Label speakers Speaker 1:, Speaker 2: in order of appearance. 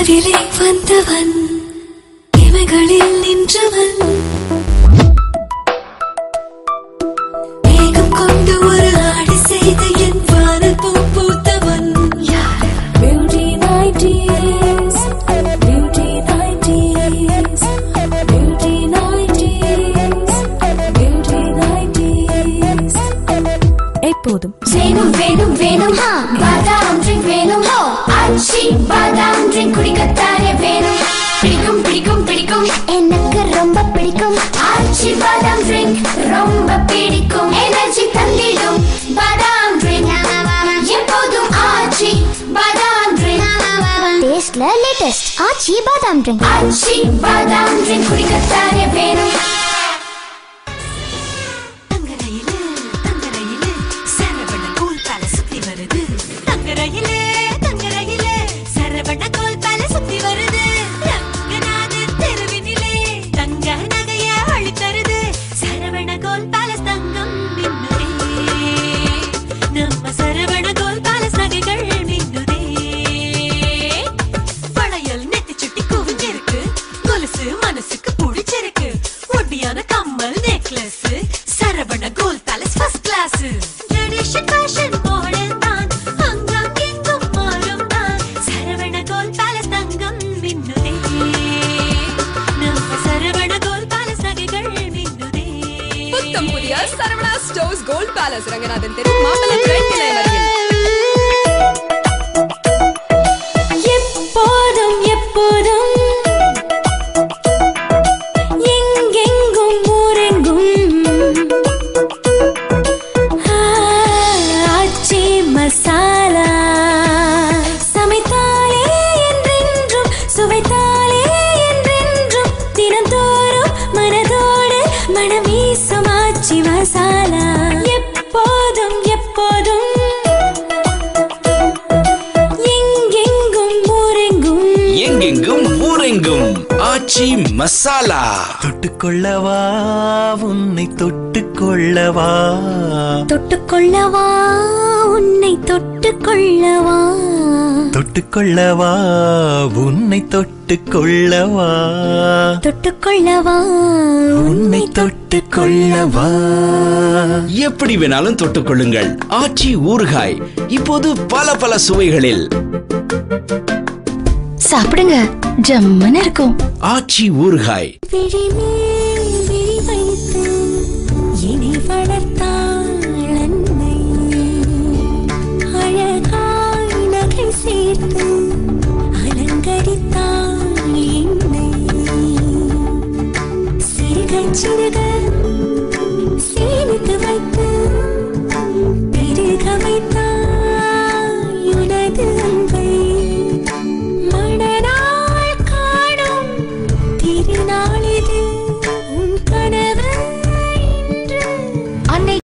Speaker 1: யாரிலே வந்தவன் இமைகளில் நின்றவன் மேகம் கொண்டு ஒரு ஆடி செய்த என் வானல் பூ பூத்தவன் Beauty 90s Beauty 90s Beauty 90s Beauty 90s எப்போதும்
Speaker 2: வேணும் வேணும் வேணும் பாதாம் ட்ரிங்க் வேணும் ஆச்சி பாதாம் ட்ரிங்க் குடிக்கத்தானே வேணும் பிடிக்கும் பிடிக்கும் பிடிக்கும் எனக்கு ரொம்ப பிடிக்கும் ஆச்சி பாதாம் ட்ரிங்க் ரொம்ப பிடிக்கும் எனர்ஜி தந்திடும் பாதாம் ட்ரிங்க் எப்போதும் ஆச்சி பாதாம் ட்ரிங்க் டேஸ்ட்ல லேட்டஸ்ட் ஆச்சி பாதாம் ட்ரிங்க் குடிக்கத்தானே வேணும்
Speaker 1: மனசுக்கு பிடிச்சிருக்கு ஒட்டியான கம்மல் necklace Saravana gold palace first class tradition fashion model தான் அங்கம் எங்கும் மாறும் தான் சரவண கோல்ட் பேலஸ் தங்கம் மின்னுதே நம்ம சரவண கோல்ட் பேலஸ் நகைகள் மின்னுதே புத்தம் புதிய Saravana stores gold palace Ranganathan தெரு மாமல்லம் ட்ரெயின் நிலையம் அருகில் எப்போதும் எப்போதும் மசாலா சமைத்தாலே என்றென்றும் சுவைத்தாலே என்றென்றும் தினந்தோறும் மனதோடு மனம் வீசும் ஆச்சி மசாலா எப்போதும் எப்போதும் எங்கெங்கும் ஊரெங்கும்
Speaker 3: எங்கெங்கும் ஊரெங்கும் ஆச்சி மசாலா தொட்டுக்கொள்ளவா உன்னை தொட்டுக்கொள்ளவா
Speaker 1: தொட்டுக்கொள்ளவா உன்னை தொட்டுக்கொள்ளவா
Speaker 3: தொட்டுக்கொள்ளவா உன்னை தொட்டுக்கொள்ளவா
Speaker 1: தொட்டுக்கொள்ளவா
Speaker 3: உன்னை தொட்டுக்கொள்ளவா எப்படி வேணாலும் தொட்டுக்கொள்ளுங்கள் ஆச்சி ஊறுகாய் இப்போது பல பல சுவைகளில்
Speaker 2: சாப்பிடுங்க ஜம்மன் இருக்கும்
Speaker 3: ஆச்சி ஊறுகாய்
Speaker 1: விழி வைத்து இனி வளர்த்த